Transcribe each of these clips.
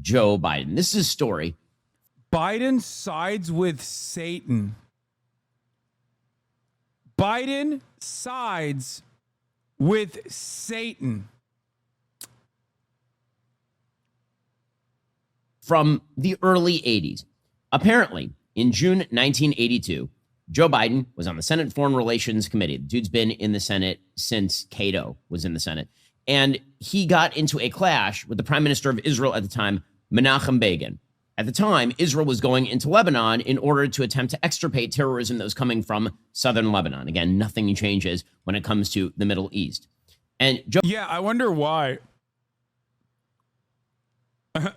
Joe Biden. This is a story. Biden sides with Satan. Biden sides with Satan. From the early 80s. Apparently, in June 1982, Joe Biden was on the Senate Foreign Relations Committee. The dude's been in the Senate since Cato was in the Senate. And he got into a clash with the Prime Minister of Israel at the time, Menachem Begin. At the time, Israel was going into Lebanon in order to attempt to extirpate terrorism that was coming from southern Lebanon. Again, nothing changes when it comes to the Middle East. And Joe Yeah, I wonder why.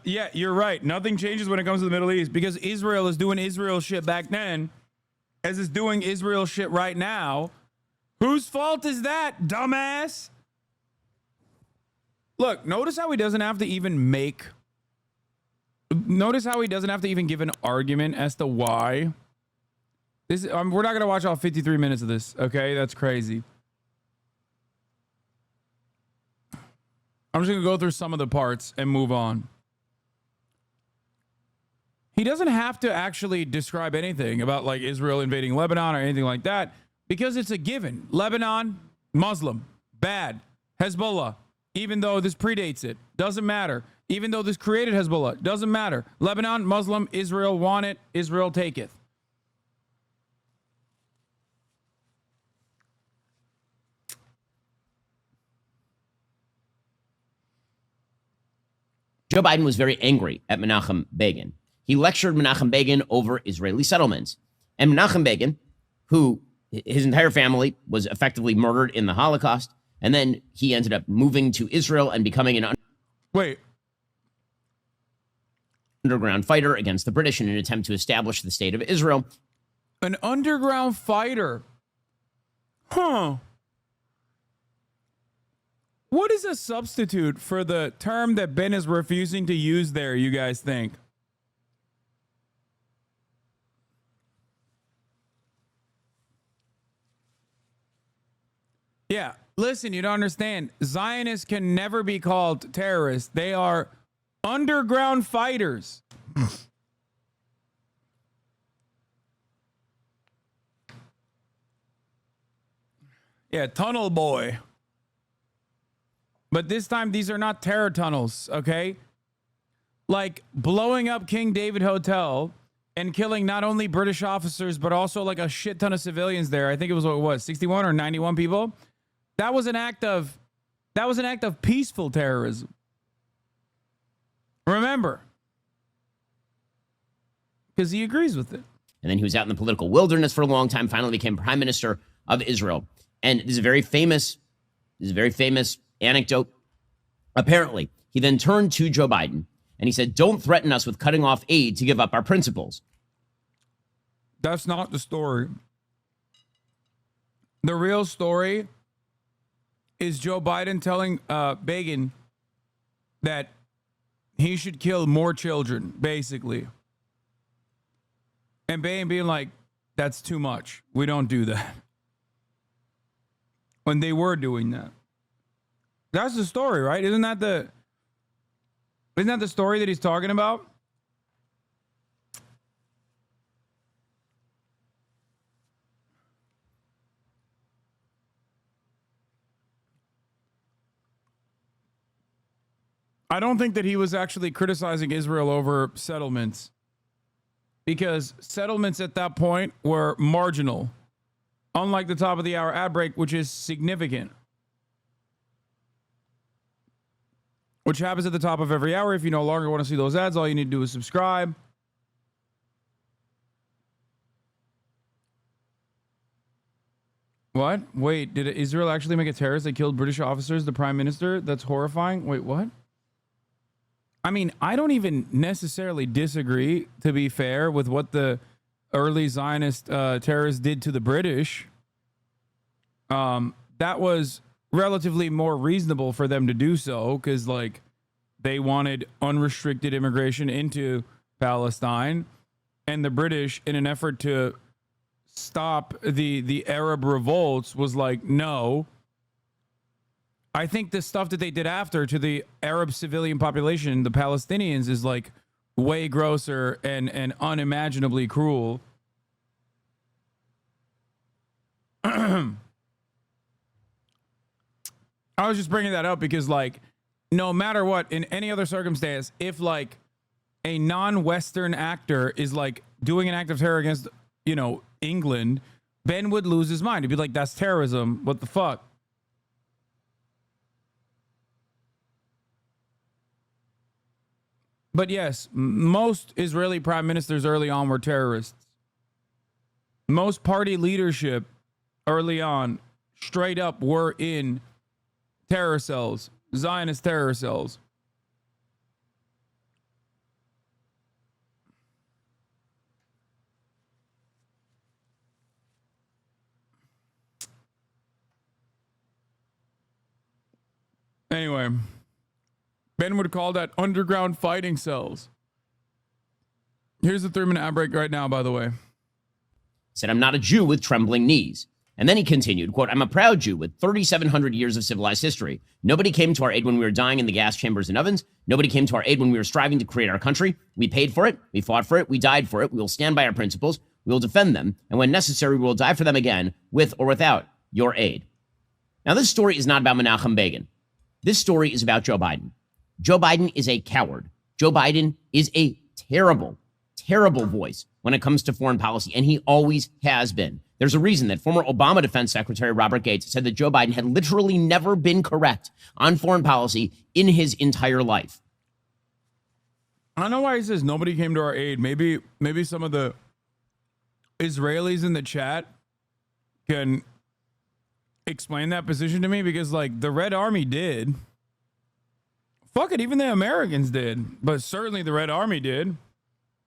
Yeah, you're right. Nothing changes when it comes to the Middle East because Israel is doing Israel shit back then, as it's doing Israel shit right now. Whose fault is that, dumbass? Look, notice how he doesn't have to even make... Notice how he doesn't have to even give an argument as to why. This we're not going to watch all 53 minutes of this, okay? That's crazy. I'm just going to go through some of the parts and move on. He doesn't have to actually describe anything about like Israel invading Lebanon or anything like that because it's a given. Lebanon, Muslim, bad. Hezbollah, even though this predates it, doesn't matter. Even though this created Hezbollah, doesn't matter. Lebanon, Muslim, Israel want it, Israel taketh. Joe Biden was very angry at Menachem Begin. He lectured Menachem Begin over Israeli settlements. And Menachem Begin, who his entire family was effectively murdered in the Holocaust, and then he ended up moving to Israel and becoming an underground fighter against the British in an attempt to establish the state of Israel. An underground fighter? Huh. What is a substitute for the term that Ben is refusing to use there, you guys think? Yeah, listen, you don't understand. Zionists can never be called terrorists. They are underground fighters. Yeah, tunnel boy. But this time, these are not terror tunnels, okay? Like blowing up King David Hotel and killing not only British officers, but also like a shit ton of civilians there. I think it was, what it was, 61 or 91 people? That was an act of peaceful terrorism. Remember. Because he agrees with it. And then he was out in the political wilderness for a long time, finally became Prime Minister of Israel. And this is a very famous anecdote. Apparently, he then turned to Joe Biden and he said, "Don't threaten us with cutting off aid to give up our principles." That's not the story. The real story is Joe Biden telling Begin that he should kill more children, basically. And Begin being like, that's too much. We don't do that. When they were doing that. That's the story, right? Isn't that the story that he's talking about? I don't think that he was actually criticizing Israel over settlements because settlements at that point were marginal, unlike the top of the hour ad break, which is significant, which happens at the top of every hour. If you no longer want to see those ads, all you need to do is subscribe. What? Wait, did Israel actually make a terrorist that killed British officers, the prime minister? That's horrifying. Wait, what? I mean, I don't even necessarily disagree, to be fair, with what the early Zionist terrorists did to the British. That was relatively more reasonable for them to do so because, like, they wanted unrestricted immigration into Palestine, and the British, in an effort to stop the Arab revolts, was like, no, I think the stuff that they did after to the Arab civilian population, the Palestinians, is like way grosser and unimaginably cruel. I was just bringing that up because, like, no matter what, in any other circumstance, if like a non-Western actor is like doing an act of terror against, you know, England, Ben would lose his mind. He'd be like, that's terrorism. What the fuck? But yes, most Israeli prime ministers early on were terrorists. Most party leadership early on straight up were in terror cells, Zionist terror cells. Anyway, Ben would call that underground fighting cells. Here's the 3-minute ad break right now, by the way. He said, I'm not a Jew with trembling knees. And then he continued, quote, I'm a proud Jew with 3,700 years of civilized history. Nobody came to our aid when we were dying in the gas chambers and ovens. Nobody came to our aid when we were striving to create our country. We paid for it. We fought for it. We died for it. We will stand by our principles. We will defend them. And when necessary, we will die for them again, with or without your aid. Now, this story is not about Menachem Begin. This story is about Joe Biden. Joe Biden is a coward. Joe Biden is a terrible, terrible voice when it comes to foreign policy, and he always has been. There's a reason that former Obama Defense Secretary Robert Gates said that Joe Biden had literally never been correct on foreign policy in his entire life. I don't know why he says nobody came to our aid. Maybe some of the Israelis in the chat can explain that position to me, because like the Red Army did. Fuck it, even the Americans did, but certainly the Red Army did.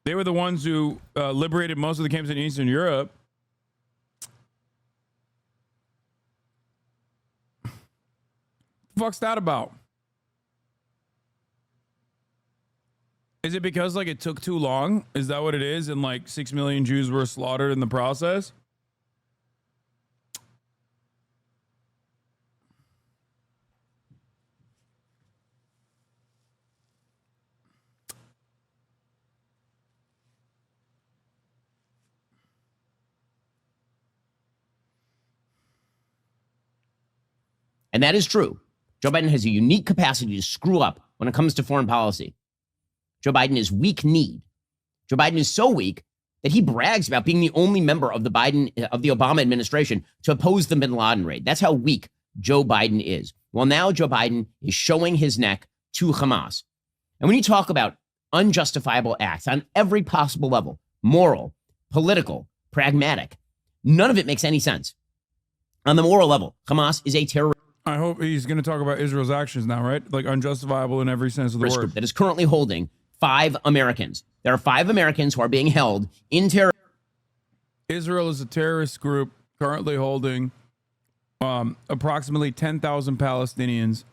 They were the ones who liberated most of the camps in Eastern Europe. Fuck's that about? Is it because like it took too long? Is that what it is? And like 6 million Jews were slaughtered in the process? And that is true. Joe Biden has a unique capacity to screw up when it comes to foreign policy. Joe Biden is weak-kneed. Joe Biden is so weak that he brags about being the only member of the Obama administration to oppose the bin Laden raid. That's how weak Joe Biden is. Well, now Joe Biden is showing his neck to Hamas. And when you talk about unjustifiable acts on every possible level, moral, political, pragmatic, none of it makes any sense. On the moral level, Hamas is a terrorist. I hope he's going to talk about Israel's actions now, right? Like unjustifiable in every sense of the word. Group that is currently holding 5 Americans. There are 5 Americans who are being held in terror. Israel is a terrorist group currently holding approximately 10,000 Palestinians,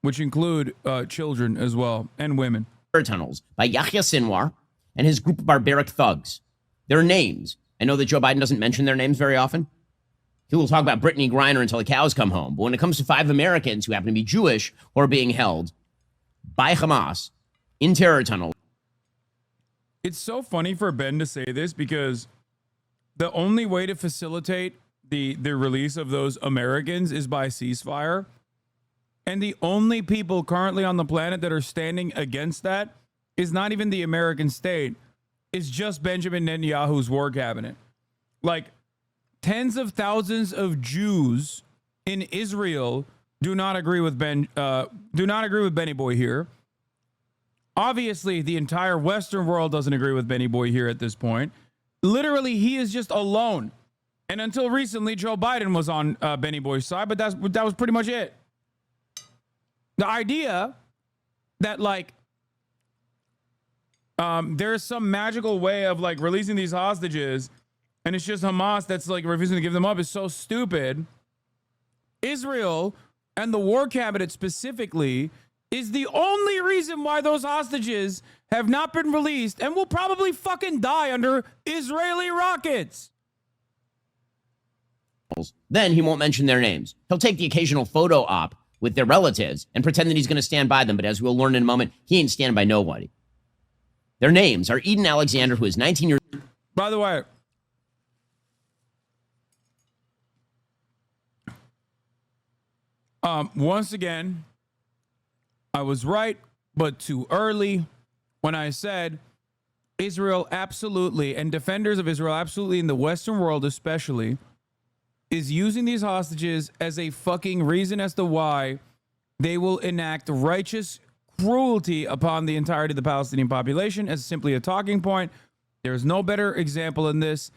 which include children as well, and women. Tunnels by Yahya Sinwar and his group of barbaric thugs. Their names. I know that Joe Biden doesn't mention their names very often. He will talk about Brittany Griner until the cows come home. But when it comes to 5 Americans who happen to be Jewish who are being held by Hamas in terror tunnels. It's so funny for Ben to say this, because the only way to facilitate the release of those Americans is by ceasefire. And the only people currently on the planet that are standing against that is not even the American state. It's just Benjamin Netanyahu's war cabinet. Like, tens of thousands of Jews in Israel do not agree with Benny Boy here. Obviously, the entire Western world doesn't agree with Benny Boy here at this point. Literally, he is just alone. And until recently, Joe Biden was on Benny Boy's side, but that was pretty much it. The idea that like there's some magical way of like releasing these hostages, and it's just Hamas that's like refusing to give them up, is so stupid. Israel and the war cabinet specifically is the only reason why those hostages have not been released and will probably fucking die under Israeli rockets. Then he won't mention their names. He'll take the occasional photo op with their relatives and pretend that he's going to stand by them. But as we'll learn in a moment, he ain't standing by nobody. Their names are Eden Alexander, who is 19 years old. By the way, once again, I was right, but too early when I said Israel absolutely, and defenders of Israel absolutely in the Western world especially, is using these hostages as a fucking reason as to why they will enact righteous cruelty upon the entirety of the Palestinian population as simply a talking point. There is no better example in this,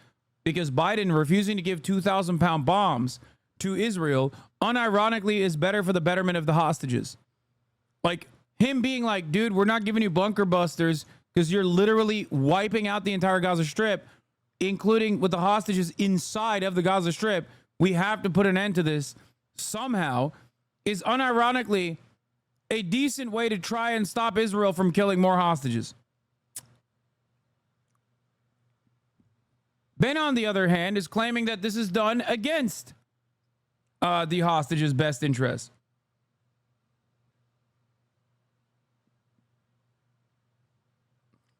because Biden refusing to give 2,000-pound bombs to Israel unironically is better for the betterment of the hostages. Like him being like, dude, we're not giving you bunker busters because you're literally wiping out the entire Gaza Strip, including with the hostages inside of the Gaza Strip. We have to put an end to this somehow, is unironically a decent way to try and stop Israel from killing more hostages. Ben, on the other hand, is claiming that this is done against the hostages' best interest.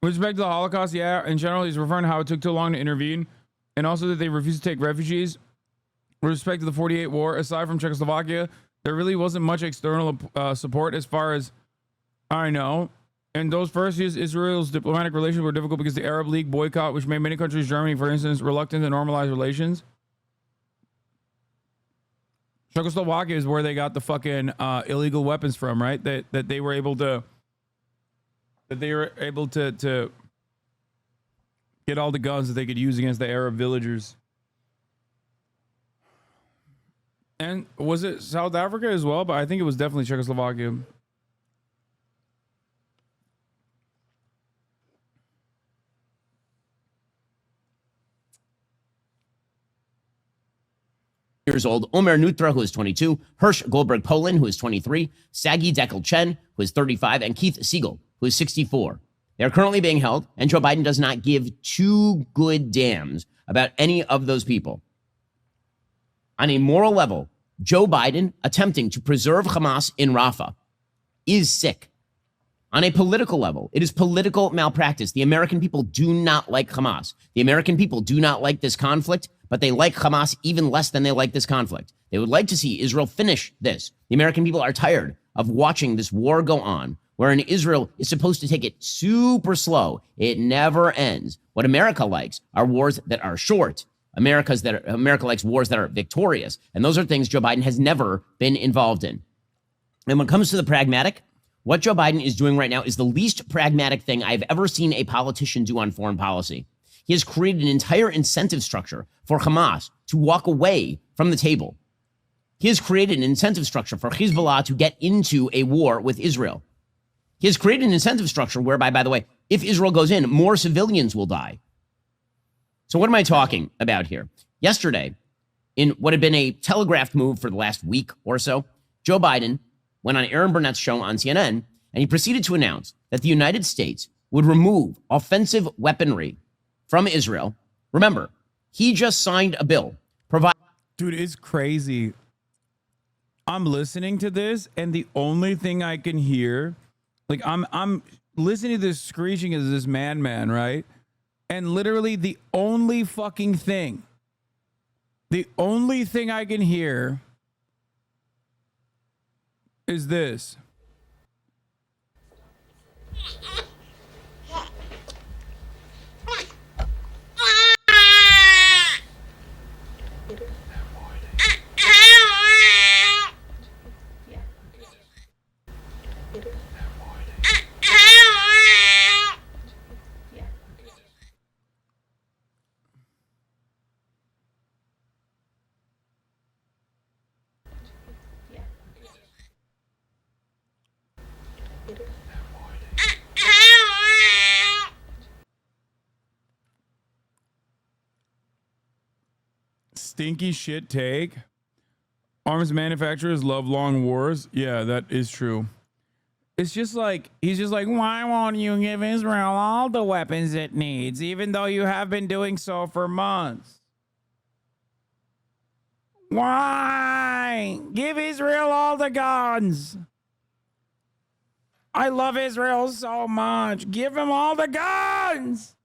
With respect to the Holocaust, yeah, in general, he's referring to how it took too long to intervene, and also that they refused to take refugees. With respect to the 48 war, aside from Czechoslovakia, there really wasn't much external support as far as I know. In those first years, Israel's diplomatic relations were difficult because the Arab League boycott, which made many countries, Germany, for instance, reluctant to normalize relations. Czechoslovakia is where they got the fucking illegal weapons from, right? That they were able to get all the guns that they could use against the Arab villagers. And was it South Africa as well? But I think it was definitely Czechoslovakia. Years old, Omer Nutra, who is 22, Hirsch Goldberg Poland, who is 23, Sagi Dekel Chen, who is 35, and Keith Siegel, who is 64. They are currently being held, and Joe Biden does not give two good damns about any of those people. On a moral level, Joe Biden attempting to preserve Hamas in Rafah is sick. On a political level, it is political malpractice. The American people do not like Hamas. The American people do not like this conflict, but they like Hamas even less than they like this conflict. They would like to see Israel finish this. The American people are tired of watching this war go on, wherein Israel is supposed to take it super slow. It never ends. What America likes are wars that are short. America likes wars that are victorious. And those are things Joe Biden has never been involved in. And when it comes to the pragmatic, what Joe Biden is doing right now is the least pragmatic thing I've ever seen a politician do on foreign policy. He has created an entire incentive structure for Hamas to walk away from the table. He has created an incentive structure for Hezbollah to get into a war with Israel. He has created an incentive structure whereby, by the way, if Israel goes in, more civilians will die. So what am I talking about here? Yesterday, in what had been a telegraphed move for the last week or so, Joe Biden went on Aaron Burnett's show on CNN, and he proceeded to announce that the United States would remove offensive weaponry from Israel. Remember, he just signed a bill. Dude, it's crazy. I'm listening to this, and the only thing I can hear, like I'm listening to this screeching as this madman, right? And literally the only fucking thing, I can hear is this. Stinky shit take. Arms manufacturers love long wars. Yeah, that is true. It's just like, he's just like, why won't you give Israel all the weapons it needs, even though you have been doing so for months? Why? Give Israel all the guns. I love Israel so much. Give them all the guns.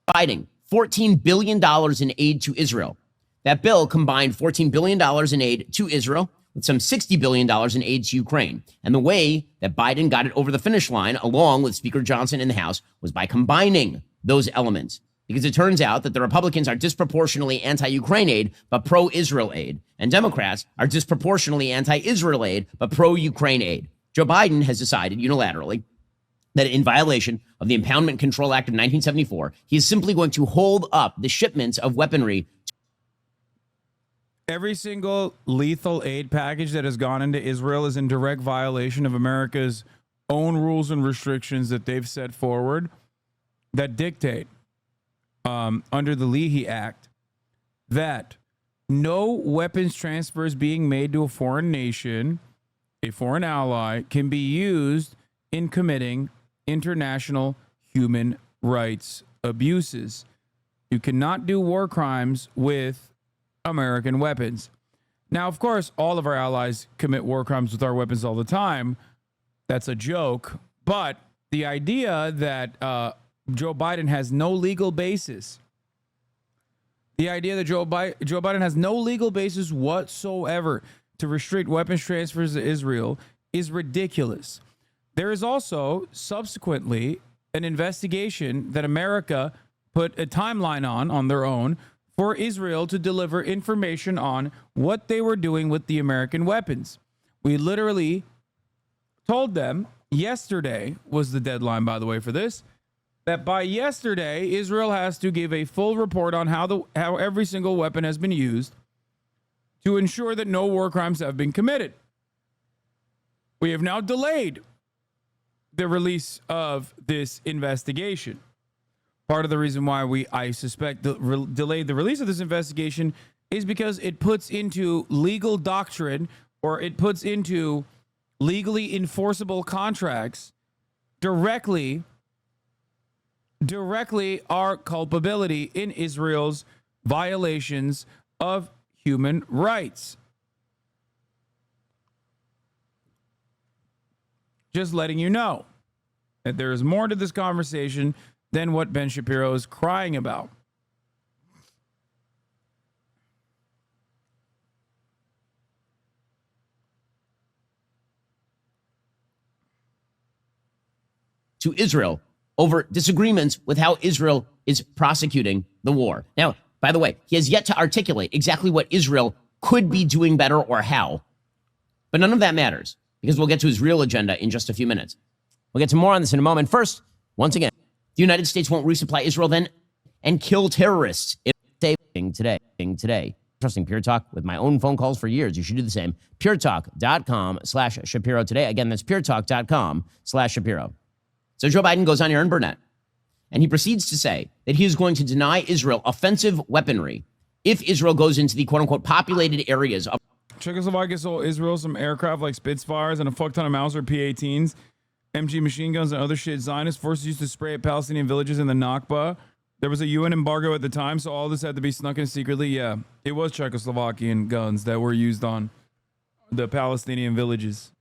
Providing $14 billion in aid to Israel. That bill combined $14 billion in aid to Israel with some $60 billion in aid to Ukraine. And the way that Biden got it over the finish line, along with Speaker Johnson in the House, was by combining those elements. Because it turns out that the Republicans are disproportionately anti-Ukraine aid, but pro-Israel aid. And Democrats are disproportionately anti-Israel aid, but pro-Ukraine aid. Joe Biden has decided unilaterally that in violation of the Impoundment Control Act of 1974, he is simply going to hold up the shipments of weaponry. Every single lethal aid package that has gone into Israel is in direct violation of America's own rules and restrictions that they've set forward that dictate under the Leahy Act that no weapons transfers being made to a foreign nation, a foreign ally, can be used in committing international human rights abuses. You cannot do war crimes with American weapons. Now, of course, all of our allies commit war crimes with our weapons all the time. That's a joke. But the idea that Joe Biden has no legal basis, the idea that Joe Biden has no legal basis whatsoever to restrict weapons transfers to Israel is ridiculous. There is also subsequently an investigation that America put a timeline on their own for Israel to deliver information on what they were doing with the American weapons. We literally told them yesterday was the deadline, by the way, for this, that by yesterday, Israel has to give a full report on how every single weapon has been used to ensure that no war crimes have been committed. We have now delayed the release of this investigation. Part of the reason why I suspect delayed the release of this investigation is because it puts into legal doctrine, or it puts into legally enforceable contracts directly our culpability in Israel's violations of human rights. Just letting you know that there is more to this conversation than what Ben Shapiro is crying about. To Israel over disagreements with how Israel is prosecuting the war. Now, by the way, he has yet to articulate exactly what Israel could be doing better or how. But none of that matters, because we'll get to his real agenda in just a few minutes. We'll get to more on this in a moment. First, once again, the United States won't resupply Israel then and kill terrorists. Today. Trusting Pure Talk with my own phone calls for years. You should do the same. puretalk.com/Shapiro today. Again, that's puretalk.com/Shapiro. So Joe Biden goes on Aaron Burnett, and he proceeds to say that he is going to deny Israel offensive weaponry if Israel goes into the quote-unquote populated areas of Czechoslovakia sold Israel some aircraft like Spitfires and a fuck ton of Mauser P-18s, MG machine guns, and other shit. Zionist forces used to spray at Palestinian villages in the Nakba. There was a UN embargo at the time, so all this had to be snuck in secretly. Yeah, it was Czechoslovakian guns that were used on the Palestinian villages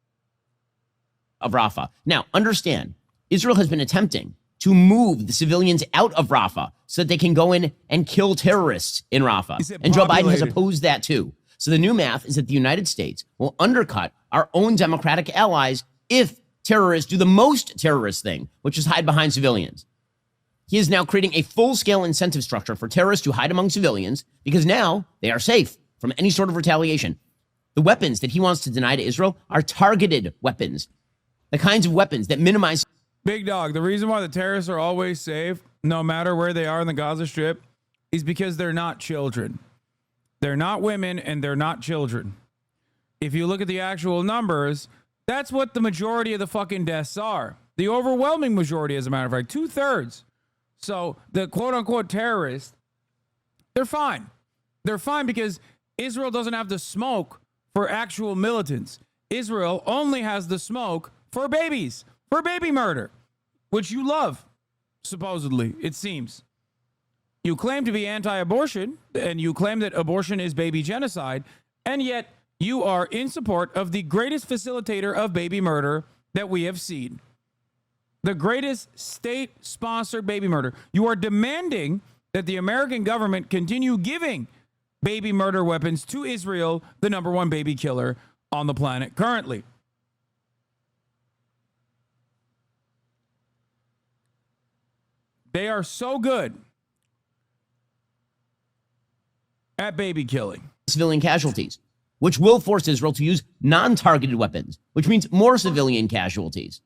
of Rafah. Now, understand, Israel has been attempting to move the civilians out of Rafah so that they can go in and kill terrorists in Rafah. And Joe Biden has opposed that too. So the new math is that the United States will undercut our own democratic allies if terrorists do the most terrorist thing, which is hide behind civilians. He is now creating a full-scale incentive structure for terrorists to hide among civilians because now they are safe from any sort of retaliation. The weapons that he wants to deny to Israel are targeted weapons, the kinds of weapons that minimize. Big dog, the reason why the terrorists are always safe, no matter where they are in the Gaza Strip, is because they're not children. They're not women and they're not children. If you look at the actual numbers, that's what the majority of the fucking deaths are. The overwhelming majority, as a matter of fact, 2/3. So the quote unquote terrorists, they're fine. They're fine because Israel doesn't have the smoke for actual militants. Israel only has the smoke for babies, for baby murder, which you love, supposedly, it seems. You claim to be anti-abortion, and you claim that abortion is baby genocide, and yet you are in support of the greatest facilitator of baby murder that we have seen. The greatest state-sponsored baby murder. You are demanding that the American government continue giving baby murder weapons to Israel, the number one baby killer on the planet currently. They are so good at baby killing. Civilian casualties, which will force Israel to use non-targeted weapons, which means more civilian casualties.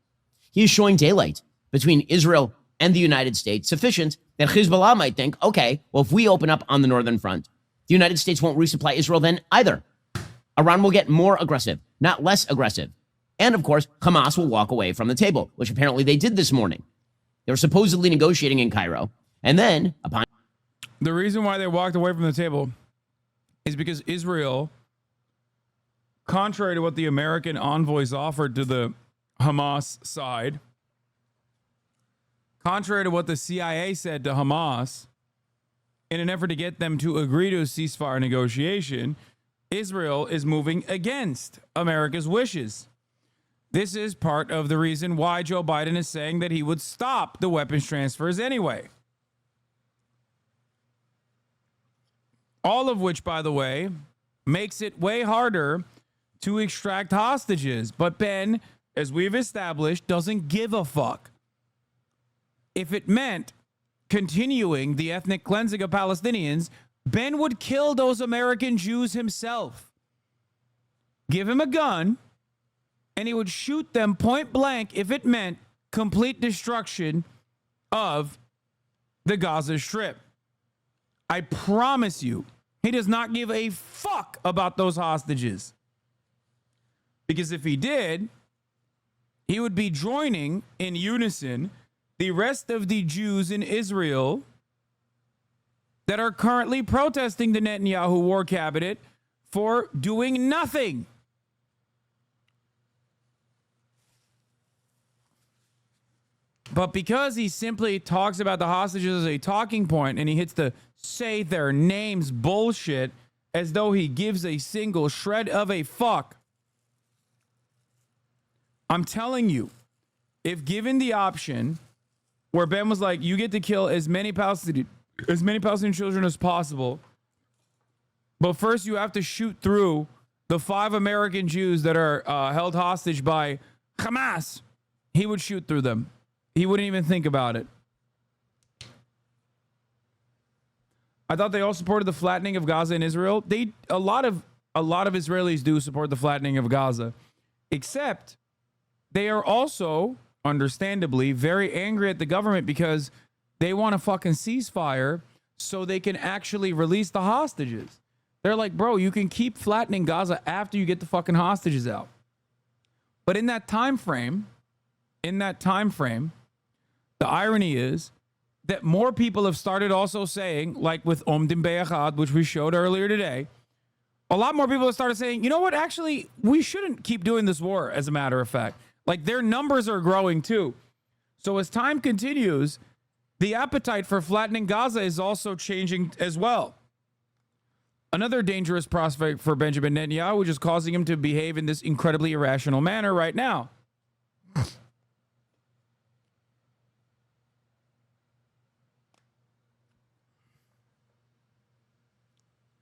He is showing daylight between Israel and the United States, sufficient that Hezbollah might think, okay, well, if we open up on the northern front, the United States won't resupply Israel then either. Iran will get more aggressive, not less aggressive. And of course, Hamas will walk away from the table, which apparently they did this morning. They were supposedly negotiating in Cairo. And then, upon... The reason why they walked away from the table is because Israel, contrary to what the American envoys offered to the Hamas side, contrary to what the CIA said to Hamas, in an effort to get them to agree to a ceasefire negotiation, Israel is moving against America's wishes. This is part of the reason why Joe Biden is saying that he would stop the weapons transfers anyway. All of which, by the way, makes it way harder to extract hostages. But Ben, as we've established, doesn't give a fuck. If it meant continuing the ethnic cleansing of Palestinians, Ben would kill those American Jews himself. Give him a gun, and he would shoot them point blank if it meant complete destruction of the Gaza Strip. I promise you, he does not give a fuck about those hostages. Because if he did, he would be joining in unison the rest of the Jews in Israel that are currently protesting the Netanyahu war cabinet for doing nothing. But because he simply talks about the hostages as a talking point and he hits the say their names bullshit as though he gives a single shred of a fuck, I'm telling you, if given the option where Ben was like, you get to kill as many Palestinian children as possible, but first you have to shoot through the 5 American Jews that are held hostage by Hamas, he would shoot through them. He wouldn't even think about it. I thought they all supported the flattening of Gaza in Israel. A lot of Israelis do support the flattening of Gaza, except they are also, understandably, very angry at the government because they want a fucking ceasefire so they can actually release the hostages. They're like, bro, you can keep flattening Gaza after you get the fucking hostages out. But in that time frame, the irony is that more people have started also saying, like with Omdim Beyachad, which we showed earlier today, a lot more people have started saying, you know what, actually, we shouldn't keep doing this war, as a matter of fact. Like, their numbers are growing too. So as time continues, the appetite for flattening Gaza is also changing as well. Another dangerous prospect for Benjamin Netanyahu, which is causing him to behave in this incredibly irrational manner right now.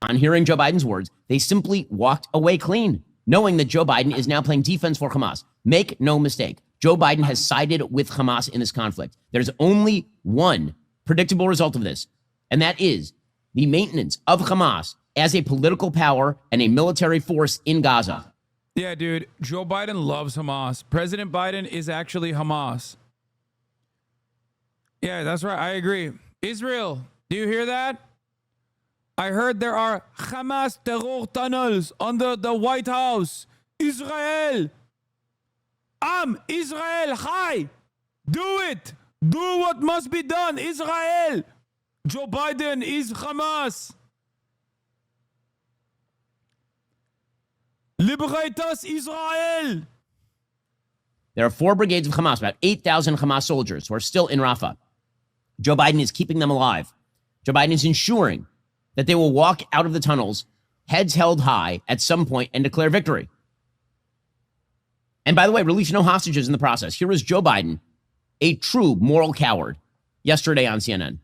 On hearing Joe Biden's words, they simply walked away clean, knowing that Joe Biden is now playing defense for Hamas. Make no mistake, Joe Biden has sided with Hamas in this conflict. There's only one predictable result of this, and that is the maintenance of Hamas as a political power and a military force in Gaza. Yeah, dude, Joe Biden loves Hamas. President Biden is actually Hamas. Yeah, that's right. I agree. Israel, do you hear that? I heard there are Hamas terror tunnels under the White House. Israel. Israel. Hi. Do it. Do what must be done. Israel. Joe Biden is Hamas. Liberate us, Israel. There are 4 brigades of Hamas, about 8,000 Hamas soldiers who are still in Rafah. Joe Biden is keeping them alive. Joe Biden is ensuring that they will walk out of the tunnels, heads held high at some point, and declare victory. And by the way, release no hostages in the process. Here is Joe Biden, a true moral coward, yesterday on CNN.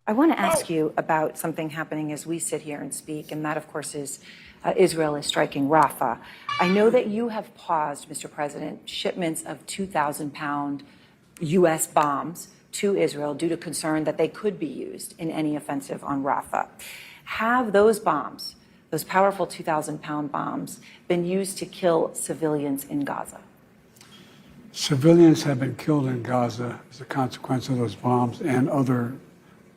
I want to ask you about something happening as we sit here and speak, and that, of course, is Israel is striking Rafah. I know that you have paused, Mr. President, shipments of 2,000-pound U.S. bombs to Israel due to concern that they could be used in any offensive on Rafah. Have those bombs, those powerful 2,000-pound bombs, been used to kill civilians in Gaza? Civilians have been killed in Gaza as a consequence of those bombs and other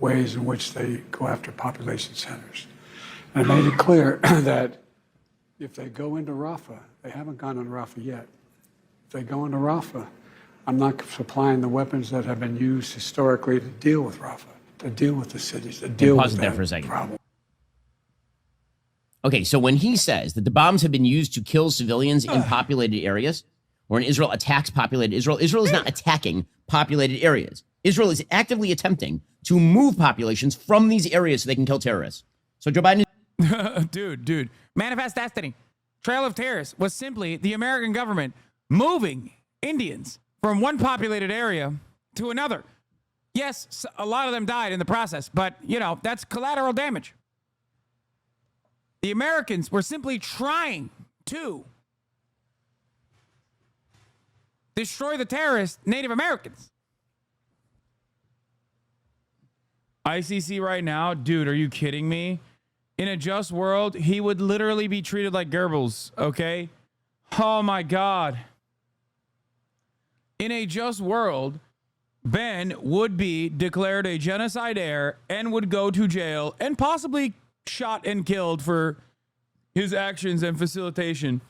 ways in which they go after population centers. And I made it clear that if they go into Rafah, they haven't gone into Rafah yet. If they go into Rafah, I'm not supplying the weapons that have been used historically to deal with Rafah, to deal with the cities, to deal with there for a that second. problem. Okay, so when he says that the bombs have been used to kill civilians in populated areas, or when Israel attacks populated Israel, Israel is not attacking populated areas. Israel is actively attempting to move populations from these areas so they can kill terrorists. So Joe Biden dude, Manifest Destiny, Trail of Terrors was simply the American government moving Indians from one populated area to another. Yes, a lot of them died in the process, but, you know, that's collateral damage. The Americans were simply trying to destroy the terrorist Native Americans. ICC right now, dude, are you kidding me? In a just world, he would literally be treated like Goebbels, okay? Oh my God. In a just world, Ben would be declared a genocide heir and would go to jail and possibly shot and killed for his actions and facilitation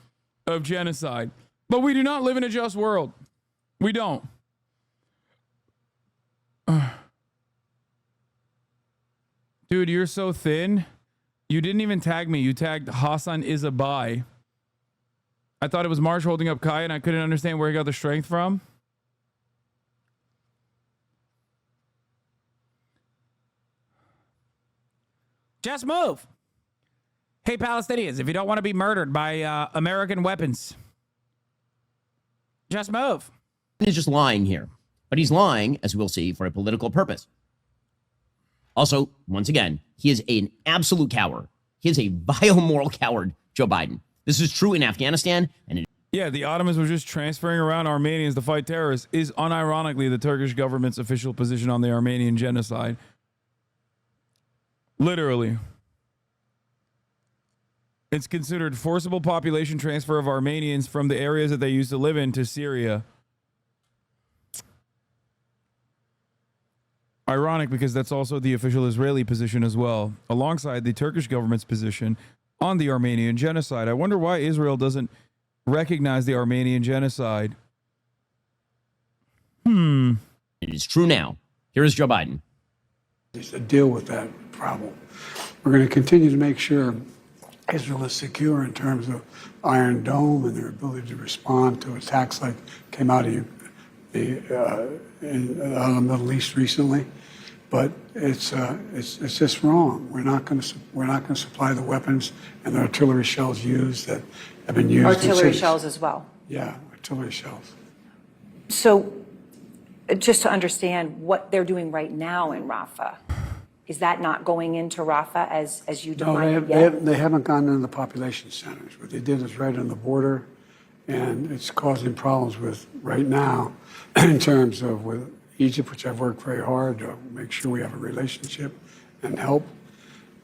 of genocide. But we do not live in a just world. We don't. Dude, you're so thin. You didn't even tag me. You tagged HasanAbi. I thought it was Marsh holding up Kai, and I couldn't understand where he got the strength from. Just move. Hey, Palestinians, if you don't want to be murdered by American weapons, just move. is just lying here, but he's lying, as we'll see, for a political purpose. Also, once again, he is an absolute coward. He is a vile moral coward, Joe Biden. This is true in Afghanistan. And yeah, the Ottomans were just transferring around Armenians to fight terrorists is unironically the Turkish government's official position on the Armenian genocide. Literally. It's considered forcible population transfer of Armenians from the areas that they used to live in to Syria. Ironic, because that's also the official Israeli position as well, alongside the Turkish government's position on the Armenian genocide. I wonder why Israel doesn't recognize the Armenian genocide. It is true now. Here is Joe Biden. To deal with that problem. We're going to continue to make sure Israel is secure in terms of Iron Dome and their ability to respond to attacks like came out of the Middle East recently. But it's just wrong. We're not going to supply the weapons and the artillery shells used that have been used. Artillery shells as well. Yeah, artillery shells. So, just to understand what they're doing right now in Rafah, is that not going into Rafah as you define it yet? They haven't gone into the population centers. What they did is right on the border, and it's causing problems with right now in terms of with Egypt, which I've worked very hard to make sure we have a relationship and help.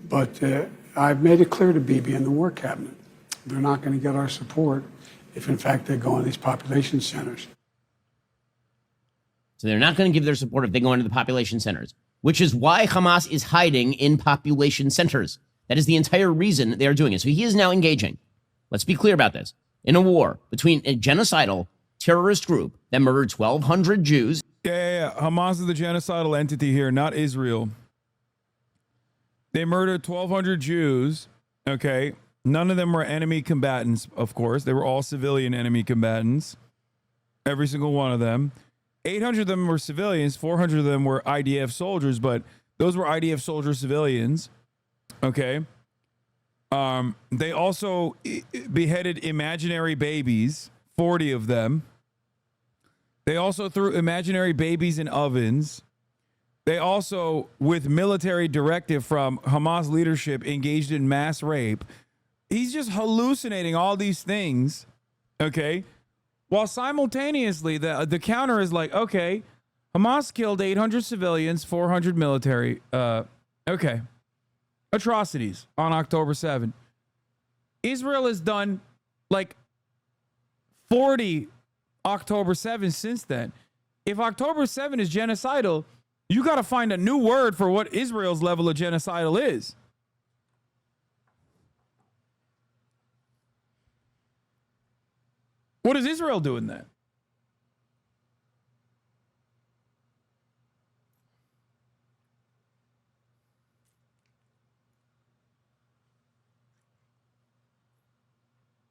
But I've made it clear to Bibi and the War Cabinet, they're not going to get our support if, in fact, they go in these population centers. So they're not going to give their support if they go into the population centers, which is why Hamas is hiding in population centers. That is the entire reason they are doing it. So he is now engaging, let's be clear about this, in a war between a genocidal terrorist group that murdered 1,200 Jews. Yeah. Hamas is the genocidal entity here, not Israel. They murdered 1,200 Jews, okay? None of them were enemy combatants, of course. They were all civilian enemy combatants, every single one of them. 800 of them were civilians, 400 of them were IDF soldiers, but Those were IDF soldier civilians. Okay. They also beheaded imaginary babies, 40 of them. They also threw imaginary babies in ovens. They also, with military directive from Hamas leadership, engaged in mass rape. He's just hallucinating all these things, okay? While simultaneously, the counter is like, okay, Hamas killed 800 civilians, 400 military. Okay. Atrocities on October 7. Israel has done like 40 October 7 since then. If October 7 is genocidal, you got to find a new word for what Israel's level of genocidal is. What is Israel doing then?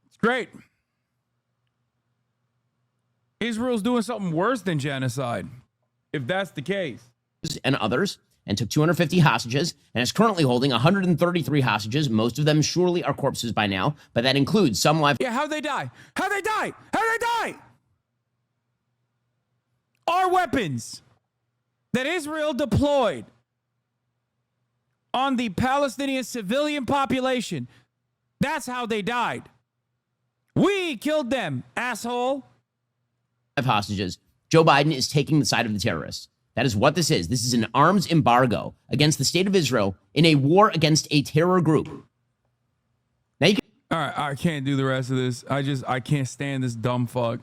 It's great. Israel's doing something worse than genocide, if that's the case. And others, and took 250 hostages, and is currently holding 133 hostages. Most of them surely are corpses by now, but that includes some live. Yeah, how'd they die? How'd they die? How'd they die? Our weapons that Israel deployed on the Palestinian civilian population, that's how they died. We killed them, asshole. Hostages. Joe Biden is taking the side of the terrorists. That is what this is. This is an arms embargo against the state of Israel in a war against a terror group. Now you can. All right, I can't do the rest of this. I can't stand this dumb fuck.